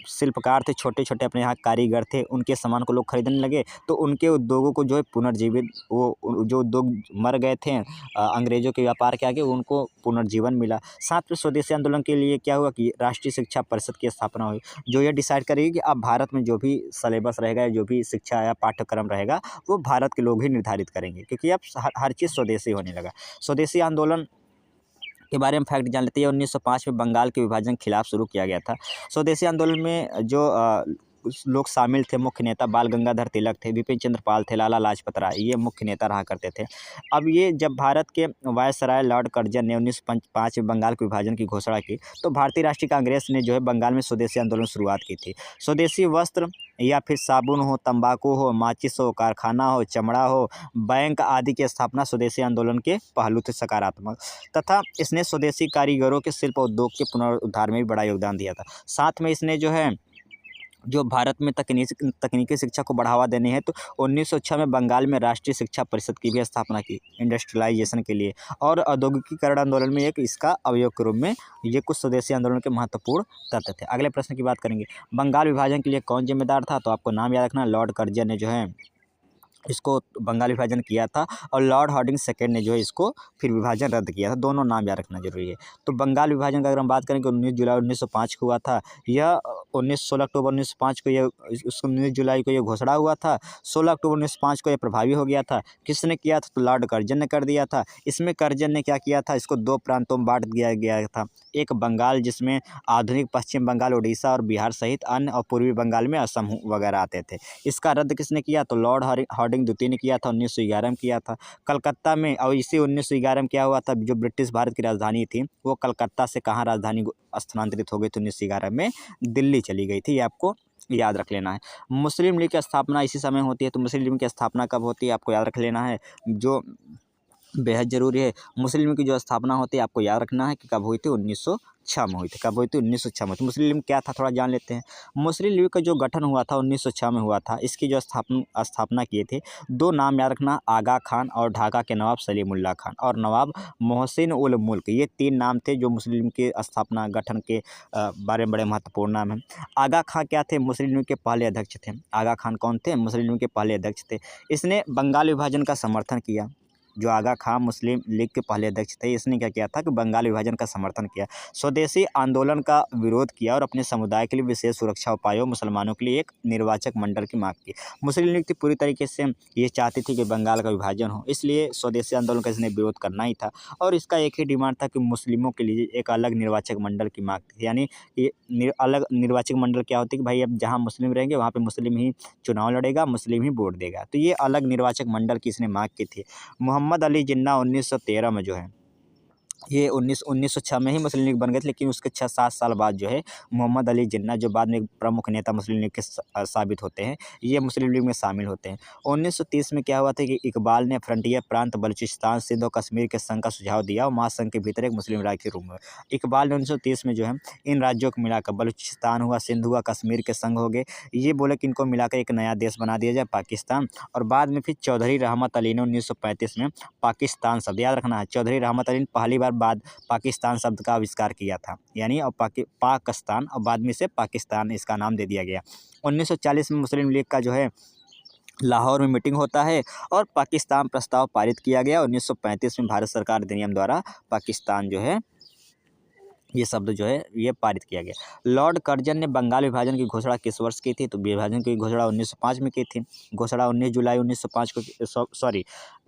शिल्पकार थे, छोटे-छोटे अपने यहाँ कारीगर थे, उनके सामान को लोग खरीदने लगे, तो उनके उद्योगों को जो है पुनर्जीवित, जो उद्योग मर गए थे अंग्रेज़ों के व्यापार के आगे, उनको पुनर्जीवन मिला। साथ में स्वदेशी आंदोलन के लिए क्या हुआ कि राष्ट्रीय शिक्षा परिषद की स्थापना हुई, जो ये डिसाइड करेगी कि अब भारत में जो भी सिलेबस रहेगा या जो भी शिक्षा या पाठ्यक्रम रहेगा, वो भारत के लोग ही निर्धारित करेंगे, क्योंकि अब हर चीज़ स्वदेशी होने लगा। स्वदेशी आंदोलन के बारे में फैक्ट जान लेते हैं। 1905 में बंगाल के विभाजन के खिलाफ शुरू किया गया था। स्वदेशी आंदोलन में जो कुछ लोग शामिल थे, मुख्य नेता बाल गंगाधर तिलक थे, विपिन चंद्र पाल थे, लाला लाजपत राय, ये मुख्य नेता रहा करते थे। अब ये जब भारत के वायसराय लॉर्ड कर्जन ने 1905 में बंगाल के विभाजन की घोषणा की, तो भारतीय राष्ट्रीय कांग्रेस ने जो है बंगाल में स्वदेशी आंदोलन शुरुआत की थी। स्वदेशी वस्त्र या फिर साबुन हो, तंबाकू हो, माचिस हो, कारखाना हो, चमड़ा हो, बैंक आदि की स्थापना स्वदेशी आंदोलन के पहलू थे सकारात्मक, तथा इसने स्वदेशी कारीगरों के शिल्प उद्योग के पुनरुद्धार में भी बड़ा योगदान दिया था। साथ में इसने जो है जो भारत में तकनीकी शिक्षा को बढ़ावा देने हैं, तो 1906 में बंगाल में राष्ट्रीय शिक्षा परिषद की भी स्थापना की इंडस्ट्रियलाइजेशन के लिए, और औद्योगिकीकरण आंदोलन में एक इसका अवयव के रूप में ये कुछ स्वदेशी आंदोलन के महत्वपूर्ण तथ्य थे। अगले प्रश्न की बात करेंगे, बंगाल विभाजन के लिए कौन जिम्मेदार था, तो आपको नाम याद रखना, लॉर्ड कर्जन ने जो है इसको बंगाल विभाजन किया था, और लॉर्ड हार्डिंग सेकेंड ने जो है इसको फिर विभाजन रद्द किया था। दोनों नाम याद रखना जरूरी है। तो बंगाल विभाजन का अगर हम बात करें कि 19 जुलाई 1905 को हुआ था, यह 16 अक्टूबर 1905 को यह 19 जुलाई को यह घोषणा हुआ था, 16 अक्टूबर 1905 को यह प्रभावी हो गया था। किसने किया था, तो लॉर्ड कर्जन ने कर दिया था। इसमें कर्जन ने क्या किया था, इसको दो प्रांतों में बांट दिया गया था, एक बंगाल जिसमें आधुनिक पश्चिम बंगाल, उड़ीसा और बिहार सहित अन्य, और पूर्वी बंगाल में असम वगैरह आते थे। इसका रद्द किसने किया, तो लॉर्ड हार्डिंग द्वितीय ने किया था, 1911 में किया था कलकत्ता में। और इसी 1911 में क्या हुआ था, जो ब्रिटिश भारत की राजधानी थी वो कलकत्ता से कहाँ राजधानी स्थानांतरित हो गई थी, 1911 में दिल्ली चली गई थी। ये आपको याद रख लेना है। मुस्लिम लीग की स्थापना इसी समय होती है, तो मुस्लिम लीग की स्थापना कब होती है आपको याद रख लेना है, जो बेहद ज़रूरी है। मुस्लिम लीग की जो स्थापना होती है आपको याद रखना है कि कब हुई थी, 1906 में हुई थी। कब हुई थी, 1906 में। तो मुस्लिम लीग क्या था, थोड़ा जान लेते हैं। मुस्लिम लीग का जो गठन हुआ था 1906 में हुआ था। इसकी जो स्थापना किए थे, दो नाम याद रखना, आगा खान और ढाका के नवाब सलीमुल्लाह खान और नवाब मोहसिन उल मुल्क, ये तीन नाम थे जो मुस्लिम लीग के स्थापना गठन के बारे में बड़े महत्वपूर्ण नाम हैं। आगा खां क्या थे, मुस्लिम लीग के पहले अध्यक्ष थे। आगा खान कौन थे, मुस्लिम लीग के पहले अध्यक्ष थे। इसने बंगाल विभाजन का समर्थन किया। जो आगा खां मुस्लिम लीग के पहले अध्यक्ष थे, इसने क्या किया था कि बंगाल विभाजन का समर्थन किया, स्वदेशी आंदोलन का विरोध किया, और अपने समुदाय के लिए विशेष सुरक्षा उपायों, मुसलमानों के लिए एक निर्वाचक मंडल की मांग की। मुस्लिम लीग थी पूरी तरीके से ये चाहती थी कि बंगाल का विभाजन हो, इसलिए स्वदेशी आंदोलन का इसने विरोध करना ही था। और इसका एक ही डिमांड था कि मुस्लिमों के लिए एक अलग निर्वाचक मंडल की मांग थी। यानी ये अलग निर्वाचक मंडल क्या होती है कि भाई अब जहाँ मुस्लिम रहेंगे वहाँ पर मुस्लिम ही चुनाव लड़ेगा, मुस्लिम ही वोट देगा। तो ये अलग निर्वाचक मंडल की इसने मांग की थी। मोहम्मद अली जिन्ना 1913 में जो है, ये 1906 में ही मुस्लिम लीग बन गए थे, लेकिन उसके 6-7 साल बाद जो है मोहम्मद अली जिन्ना, जो बाद में एक प्रमुख नेता मुस्लिम लीग के साबित होते हैं, ये मुस्लिम लीग में शामिल होते हैं। 1930 में क्या हुआ था कि इकबाल ने फ्रंटियर प्रांत बलूचिस्तान, सिंध और कश्मीर के संघ का सुझाव दिया, और महासंघ के भीतर एक मुस्लिम राज्य के रूप में इकबाल ने 1930 में जो है इन राज्यों को मिलाकर बलूचिस्तान हुआ, सिंध हुआ, कश्मीर के संघ हो गए। ये बोले कि इनको मिलाकर एक नया देश बना दिया जाए, पाकिस्तान। और बाद में फिर चौधरी रहमत अली ने 1935 में पाकिस्तान शब्द याद रखना है, चौधरी रहमत अली ने पहली बार बाद पाकिस्तान शब्द का आविष्कार किया था, यानी और पाकिस्तान, और बाद में से पाकिस्तान इसका नाम दे दिया गया। 1940 में मुस्लिम लीग का जो है लाहौर में मीटिंग होता है, और पाकिस्तान प्रस्ताव पारित किया गया। 1935 में भारत सरकार अधिनियम द्वारा पाकिस्तान जो है ये शब्द जो है ये पारित किया गया। लॉर्ड कर्जन ने बंगाल विभाजन की घोषणा किस वर्ष की थी? तो विभाजन की घोषणा 1905 में की थी। घोषणा 19 जुलाई 1905 को सॉरी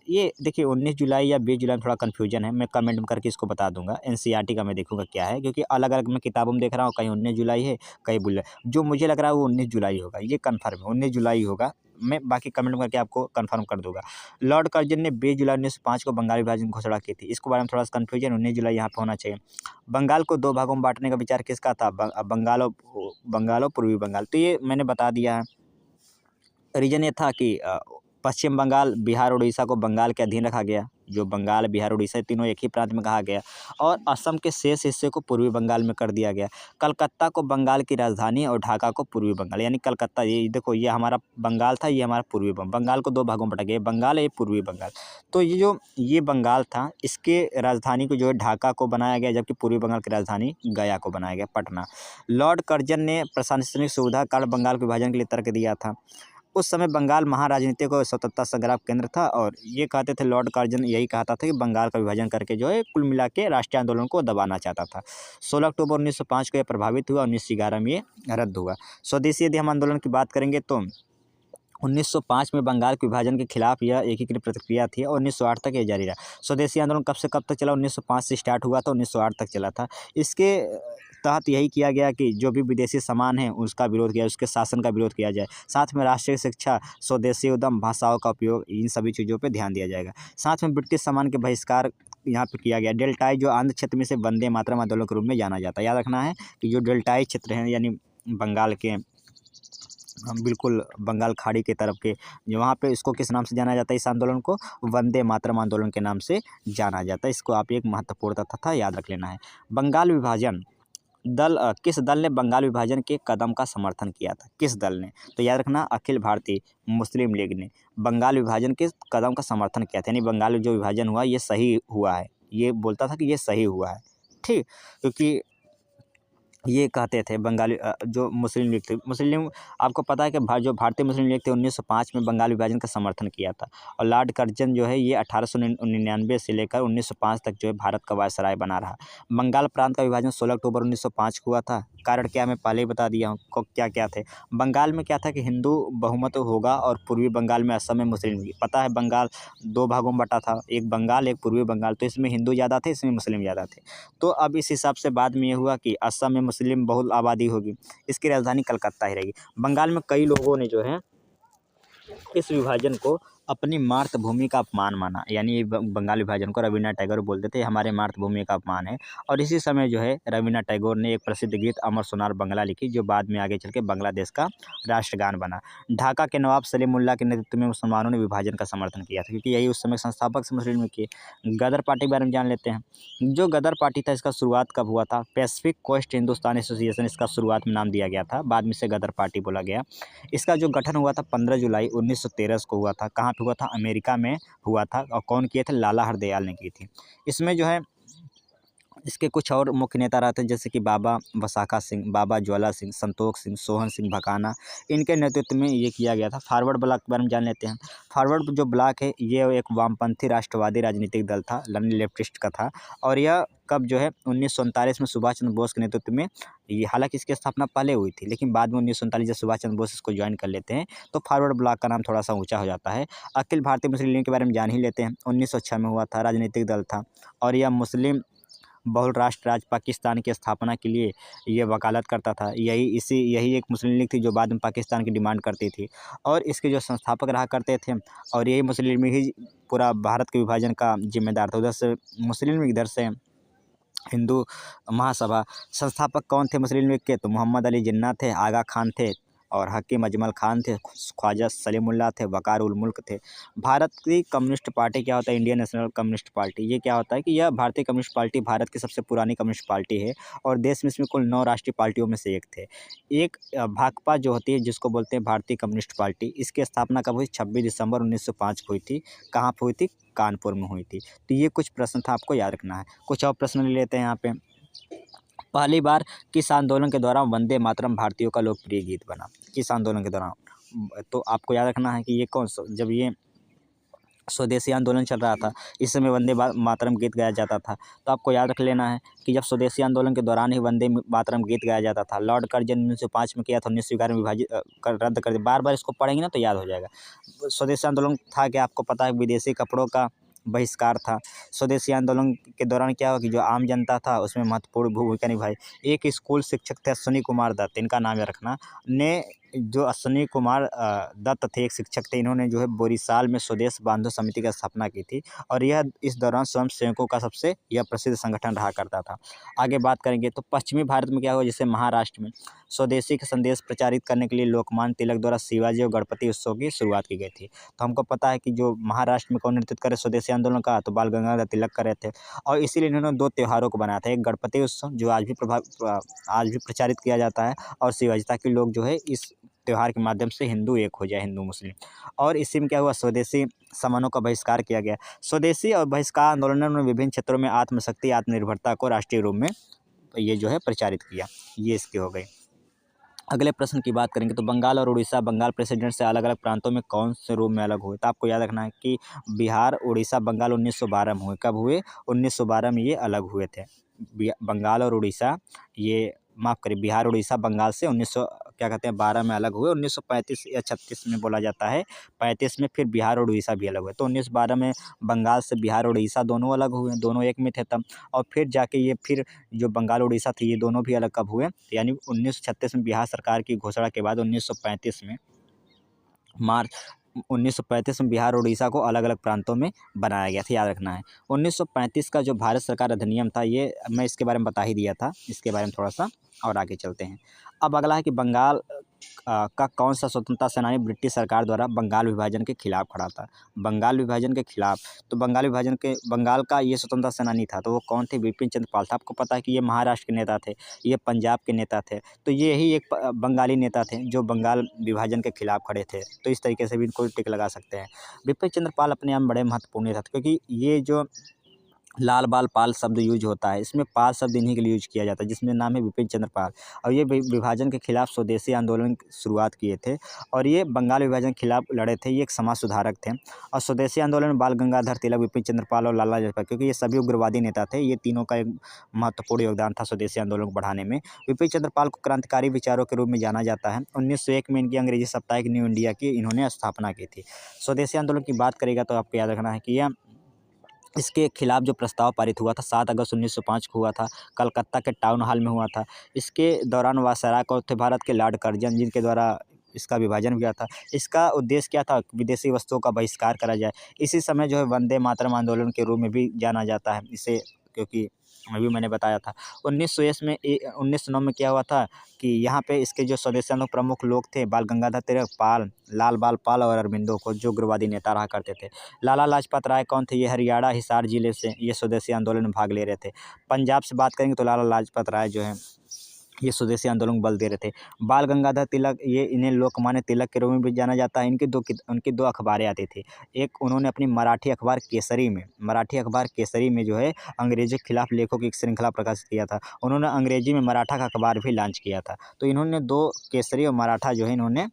ये देखिए 19 जुलाई या 20 जुलाई में थोड़ा कन्फ्यूजन है, मैं कमेंट में करके इसको बता दूंगा। एनसीईआरटी का मैं देखूंगा क्या है, क्योंकि अलग अलग मैं किताबों में देख रहा हूँ, कहीं 19 जुलाई है कहीं जो मुझे लग रहा है वो 19 जुलाई होगा, ये कन्फर्म है 19 जुलाई होगा। मैं बाकी कमेंट करके आपको कंफर्म कर दूंगा। लॉर्ड कर्जन ने 20 जुलाई 1905 को बंगाल विभाजन की घोषणा की थी। इसके बारे में थोड़ा सा कन्फ्यूजन, 19 जुलाई यहाँ पे होना चाहिए। बंगाल को 2 भागों में बाँटने का विचार किसका था? बंगाल और पूर्वी बंगाल। तो ये मैंने बता दिया है। रीज़न ये था कि पश्चिम बंगाल, बिहार और उड़ीसा को बंगाल के अधीन रखा गया। जो बंगाल, बिहार, उड़ीसा तीनों एक ही प्रांत में कहा गया, और असम के शेष हिस्से को पूर्वी बंगाल में कर दिया गया। कलकत्ता को बंगाल की राजधानी और ढाका को पूर्वी बंगाल, यानी कलकत्ता, ये देखो ये हमारा बंगाल था, ये हमारा पूर्वी बंगाल को 2 भागों में बाँटा गया, बंगाल है, पूर्वी बंगाल। तो ये बंगाल था, इसके राजधानी को जो है ढाका को बनाया गया, जबकि पूर्वी बंगाल की राजधानी गया को बनाया गया, पटना। लॉर्ड कर्जन ने प्रशासनिक सुविधा कारण बंगाल के विभाजन के लिए तर्क दिया था। उस समय बंगाल महाराजनीतिक और स्वतंत्रता संग्राम केंद्र था, और ये कहते थे लॉर्ड कर्जन, यही कहता था कि बंगाल का विभाजन करके जो है कुल मिला के राष्ट्रीय आंदोलन को दबाना चाहता था। 16 अक्टूबर 1905 को यह प्रभावित हुआ, 1911 में ये रद्द हुआ। स्वदेशी यदि हम आंदोलन की बात करेंगे तो 1905 में बंगाल के विभाजन के खिलाफ यह एकीकृत प्रतिक्रिया थी, और 1908 तक ये जारी रहा। स्वदेशी आंदोलन कब से कब तक चला? 1905 से स्टार्ट हुआ था, 1908 तक चला था। इसके तहत यही किया गया कि जो भी विदेशी सामान है उसका विरोध किया, उसके शासन का विरोध किया जाए। साथ में राष्ट्रीय शिक्षा, स्वदेशी उद्यम, भाषाओं का उपयोग, इन सभी चीज़ों पर ध्यान दिया जाएगा। साथ में ब्रिटिश सामान के बहिष्कार यहाँ पे किया गया। डेल्टाई, जो आंध्र क्षेत्र में से वंदे मातरम आंदोलन के रूप में जाना जाता है। याद रखना है कि जो डेल्टाई क्षेत्र हैं, यानी बंगाल के बिल्कुल बंगाल खाड़ी के तरफ के, वहाँ पे इसको किस नाम से जाना जाता है? इस आंदोलन को वंदे मातरम आंदोलन के नाम से जाना जाता है। इसको आप एक महत्वपूर्ण तथ्य याद रख लेना है। बंगाल विभाजन दल किस दल ने बंगाल विभाजन के कदम का समर्थन किया था? किस दल ने? तो याद रखना, अखिल भारतीय मुस्लिम लीग ने बंगाल विभाजन के कदम का समर्थन किया था। यानी बंगाल में जो विभाजन हुआ ये सही हुआ है, ये बोलता था कि ये सही हुआ है, ठीक। क्योंकि ये कहते थे बंगाली जो मुस्लिम लीग थी, मुस्लिम, आपको पता है कि जो भारतीय मुस्लिम लीग थे 1905 में बंगाल विभाजन का समर्थन किया था, और लॉर्ड कर्जन जो है ये 1899 से लेकर 1905 तक जो है भारत का वायसराय बना रहा। बंगाल प्रांत का विभाजन 16 अक्टूबर 1905 को हुआ था। कारण क्या, मैं पहले ही बता दिया हूँ क्या क्या थे। बंगाल में क्या था कि हिंदू बहुमत होगा, और पूर्वी बंगाल में असम में मुस्लिम लीग। पता है बंगाल 2 भागों में बटा था, एक बंगाल एक पूर्वी बंगाल, तो इसमें हिंदू ज़्यादा थे, इसमें मुस्लिम ज़्यादा थे। तो अब इस हिसाब से बाद में ये हुआ कि असम में मुस्लिम बहुल आबादी होगी, इसकी राजधानी कलकत्ता ही रहेगी। बंगाल में कई लोगों ने जो है इस विभाजन को अपनी मातृभूमि का अपमान माना, यानी बंगाल विभाजन को रविन्द्रनाथ टैगोर बोलते थे हमारे मातृभूमि का अपमान है। और इसी समय जो है रविन्द्रनाथ टैगोर ने एक प्रसिद्ध गीत अमर सोनार बंगला लिखी, जो बाद में आगे चल के बांग्लादेश का राष्ट्रगान बना। ढाका के नवाब सलीमुल्लाह के नेतृत्व में मुसलमानों ने विभाजन का समर्थन किया था, क्योंकि यही उस समय संस्थापक से मुस्लिम लीग के। गदर पार्टी के बारे में जान लेते हैं। जो गदर पार्टी था इसका शुरुआत कब हुआ था? पैसिफिक कोस्ट हिंदुस्तान एसोसिएशन इसका शुरुआत में नाम दिया गया था, बाद में से गदर पार्टी बोला गया। इसका जो गठन हुआ था 15 जुलाई 1913 को हुआ था। कहाँ पे हुआ था? अमेरिका में हुआ था। और कौन किए थे? लाला हरदयाल ने की थी। इसमें जो है इसके कुछ और मुख्य नेता रहते हैं, जैसे कि बाबा वसाखा सिंह, बाबा ज्वाला सिंह, संतोख सिंह, सोहन सिंह भकाना, इनके नेतृत्व में ये किया गया था। फॉरवर्ड ब्लॉक के बारे में जान लेते हैं। फॉरवर्ड जो ब्लॉक है ये एक वामपंथी राष्ट्रवादी राजनीतिक दल था, लेफ्टिस्ट का था। और यह कब जो है 1947 में सुभाष चंद्र बोस के नेतृत्व में, ये हालांकि इसकी स्थापना पहले हुई थी, लेकिन बाद में 1947 जब सुभाष चंद्र बोस इसको ज्वाइन कर लेते हैं तो फॉरवर्ड ब्लॉक का नाम थोड़ा सा ऊंचा हो जाता है। अखिल भारतीय मुस्लिम लीग के बारे में जान ही लेते हैं। 1906 में हुआ था, राजनीतिक दल था, और यह मुस्लिम बहुल राष्ट्र राज्य पाकिस्तान की स्थापना के लिए ये वकालत करता था। यही एक मुस्लिम लीग थी जो बाद में पाकिस्तान की डिमांड करती थी, और इसके जो संस्थापक रहा करते थे, और यही मुस्लिम लीग ही पूरा भारत के विभाजन का जिम्मेदार था। उधर से मुस्लिम लीग, इधर से हिंदू महासभा। संस्थापक कौन थे मुस्लिम लीग के? तो मोहम्मद अली जिन्ना थे, आगा खान थे, और हकीम अजमल खान थे, ख्वाजा सलीमुल्लाह थे, वकार उल मुल्क थे। भारत की कम्युनिस्ट पार्टी क्या होता है? Indian national communist party. ये क्या होता है कि यह भारतीय कम्युनिस्ट पार्टी भारत की सबसे पुरानी कम्युनिस्ट पार्टी है, और देश में इसमें कुल 9 राष्ट्रीय पार्टियों में से एक थे। एक भाकपा जो होती है, जिसको बोलते हैं भारतीय कम्युनिस्ट पार्टी, इसकी स्थापना कब हुई? 26 दिसंबर 1905 को हुई थी। कहाँ पर हुई थी? कानपुर में हुई थी। तो ये कुछ प्रश्न था, आपको याद रखना है। कुछ और प्रश्न ले लेते हैं यहाँ पे। पहली बार किस आंदोलन के दौरान वंदे मातरम भारतीयों का लोकप्रिय गीत बना? किस आंदोलन के दौरान? तो आपको याद रखना है कि ये कौन सा, जब ये स्वदेशी आंदोलन चल रहा था, इस समय वंदे मातरम गीत गाया जाता था। तो आपको याद रख लेना है कि जब स्वदेशी आंदोलन के दौरान ही वंदे मातरम गीत गाया जाता था। लॉर्ड कर्जन 1905 में किया था, 1911 में विभाजित रद्द कर दिया। बार-बार इसको पढ़ेंगे ना तो याद हो जाएगा। स्वदेशी आंदोलन था कि आपको पता है विदेशी कपड़ों का बहिष्कार था। स्वदेशी आंदोलन के दौरान क्या हुआ कि जो आम जनता था उसमें महत्वपूर्ण भूमिका निभाई। एक स्कूल शिक्षक थे अश्विनी कुमार दत्त, इनका नाम याद रखना, ने जो अश्विनी कुमार दत्त थे, एक शिक्षक थे, इन्होंने जो है बोरीसाल में स्वदेश बांधव समिति की स्थापना की थी और यह इस दौरान स्वयं सेवकों का सबसे यह प्रसिद्ध संगठन रहा करता था। आगे बात करेंगे तो पश्चिमी भारत में क्या हुआ, जैसे महाराष्ट्र में स्वदेशी का संदेश प्रचारित करने के लिए लोकमान्य तिलक द्वारा शिवाजी और गणपति उत्सव की शुरुआत की गई थी। तो हमको पता है कि जो महाराष्ट्र में कौन नेतृत्व करे स्वदेशी आंदोलन का, तो बाल गंगाधर तिलक कर रहे थे और इसीलिए इन्होंने 2 त्योहारों को बनाया था। एक गणपति उत्सव जो आज भी प्रचारित किया जाता है और शिवाजी, ताकि लोग जो है इस त्योहार के माध्यम से हिंदू एक हो जाए, हिंदू मुस्लिम। और इसी में क्या हुआ, स्वदेशी सामानों का बहिष्कार किया गया। स्वदेशी और बहिष्कार आंदोलनों ने विभिन्न क्षेत्रों में आत्मशक्ति, आत्मनिर्भरता को राष्ट्रीय रूप में ये जो है प्रचारित किया। ये इसकी हो गई। अगले प्रश्न की बात करेंगे तो बंगाल और उड़ीसा बंगाल प्रेसिडेंट से अलग-अलग प्रांतों में कौन से रूप में अलग हुए? तो आपको याद रखना है कि बिहार, उड़ीसा, बंगाल 1912 में हुए। कब हुए? 1912 में ये अलग हुए थे। बंगाल और उड़ीसा ये माफ़ करिए, बिहार, उड़ीसा बंगाल से 12 में अलग हुए। 1935 या 36 में बोला जाता है। 35 में फिर बिहार और उड़ीसा भी अलग हुए। तो 1912 में बंगाल से बिहार और उड़ीसा दोनों अलग हुए, दोनों एक में थे तब। और फिर जाके ये फिर जो बंगाल उड़ीसा थे ये दोनों भी अलग कब हुए, यानी 1936 में बिहार सरकार की घोषणा के बाद 1935 में मार्च 1935 में बिहार और उड़ीसा को अलग-अलग प्रांतों में बनाया गया था, याद रखना है। 1935 का जो भारत सरकार अधिनियम था, ये मैं इसके बारे में बता ही दिया था, इसके बारे में थोड़ा-सा और आगे चलते हैं। अब अगला है कि बंगाल का कौन-सा स्वतंत्रता सेनानी ब्रिटिश सरकार द्वारा बंगाल विभाजन के खिलाफ खड़ा था? बंगाल विभाजन के खिलाफ, तो बंगाल का ये स्वतंत्रता सेनानी था, तो वो कौन थे? बिपिन चंद्र पाल था। आपको पता है कि ये महाराष्ट्र के नेता थे, ये पंजाब के नेता थे, तो ये ही एक बंगाली नेता थे जो बंगाल विभाजन के खिलाफ खड़े थे। तो इस तरीके से भी इनको टिक लगा सकते हैं। बिपिन चंद्र पाल अपने आप में बड़े महत्वपूर्ण नेता थे, क्योंकि ये जो लाल बाल पाल शब्द यूज होता है, इसमें पाल शब्द इन्हीं के लिए यूज किया जाता है, जिसमें नाम है बिपिन चंद्र पाल। और ये विभाजन के खिलाफ स्वदेशी आंदोलन की शुरुआत किए थे और ये बंगाल विभाजन के खिलाफ लड़े थे। ये एक समाज सुधारक थे और स्वदेशी आंदोलन में बाल गंगाधर तिलक, बिपिन चंद्र पाल और लाला लाजपत, क्योंकि ये सभी उग्रवादी नेता थे, ये तीनों का एक महत्वपूर्ण योगदान था स्वदेशी आंदोलन को बढ़ाने में। बिपिन चंद्र पाल को क्रांतिकारी विचारों के रूप में जाना जाता है। 1901 में इनकी अंग्रेजी साप्ताहिक न्यू इंडिया की इन्होंने स्थापना की थी। स्वदेशी आंदोलन की बात करेगा तो आपको याद रखना है कि यह इसके खिलाफ जो प्रस्ताव पारित हुआ था 7 अगस्त 1905 को हुआ था, कलकत्ता के टाउन हॉल में हुआ था। इसके दौरान वायसराय कौन थे? भारत के लॉर्ड कर्जन, जिनके द्वारा इसका विभाजन हुआ था। इसका उद्देश्य क्या था? विदेशी वस्तुओं का बहिष्कार करा जाए। इसी समय जो है वंदे मातरम आंदोलन के रूप में भी जाना जाता है इसे, क्योंकि अभी मैंने बताया था। 1909 में क्या हुआ था कि यहाँ पे इसके जो स्वदेशी आंदोलन प्रमुख लोग थे, बाल गंगाधर तिलक, पाल, लाल बाल पाल और अरबिंदो घोष, जो उग्रवादी नेता रहा करते थे। लाला लाजपत राय कौन थे? ये हरियाणा हिसार जिले से ये स्वदेशी आंदोलन में भाग ले रहे थे। पंजाब से बात करेंगे तो लाला लाजपत राय जो हैं ये स्वदेशी आंदोलन को बल दे रहे थे। बाल गंगाधर तिलक, ये इन्हें लोकमान्य तिलक के रूप में भी जाना जाता है। उनकी 2 अखबारें आती थी। एक उन्होंने अपनी मराठी अखबार केसरी में जो है अंग्रेज़ों के खिलाफ लेखों की एक श्रृंखला प्रकाशित किया था। उन्होंने अंग्रेजी में मराठा का अखबार भी लॉन्च किया था। तो इन्होंने 2 केसरी और मराठा जो है इन्होंने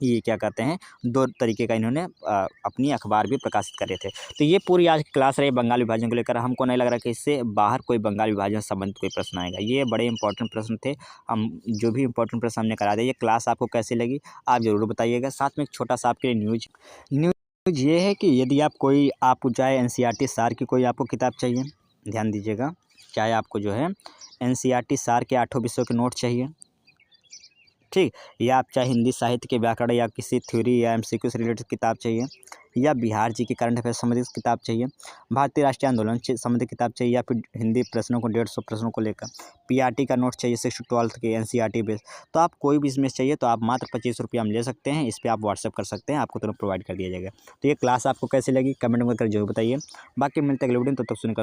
ये क्या कहते हैं 2 तरीके का इन्होंने अपनी अखबार भी प्रकाशित करे थे। तो ये पूरी आज की क्लास रही बंगाल विभाजन को लेकर। हमको नहीं लग रहा कि इससे बाहर कोई बंगाल विभाजन से संबंधित कोई प्रश्न आएगा। ये बड़े इंपॉर्टेंट प्रश्न थे। हम जो भी इंपॉर्टेंट प्रश्न हमने करा दिए। ये क्लास आपको कैसी लगी आप ज़रूर बताइएगा। साथ में एक छोटा-सा आपके लिए न्यूज़ ये है कि यदि आपको चाहे एनसीईआरटी सार की कोई आपको किताब चाहिए, ध्यान दीजिएगा, चाहे आपको जो है एनसीईआरटी सार के 8 विषयों के नोट चाहिए, ठीक, या आप चाहे हिंदी साहित्य के व्याकरण या किसी थ्योरी या एमसीक्यू से रिलेटेड किताब चाहिए, या बिहार जी की करंट अफेयर संबंधित किताब चाहिए, भारतीय राष्ट्रीय आंदोलन से संबंधित किताब चाहिए, या फिर हिंदी प्रश्नों को 150 प्रश्नों को लेकर पीआरटी का नोट चाहिए 6 to 12 के एनसीईआरटी बेस, तो आप कोई भी इसमें चाहिए तो आप मात्र 25 रुपये हम ले सकते हैं। इस पर आप व्हाट्सएप कर सकते हैं, आपको तुरंत प्रोवाइड कर दिया जाएगा। तो ये क्लास आपको कैसी लगी कमेंट में कर जरूर बताइए। बाकी मिलते हैं अगले वीडियो में, तब तक सुनकर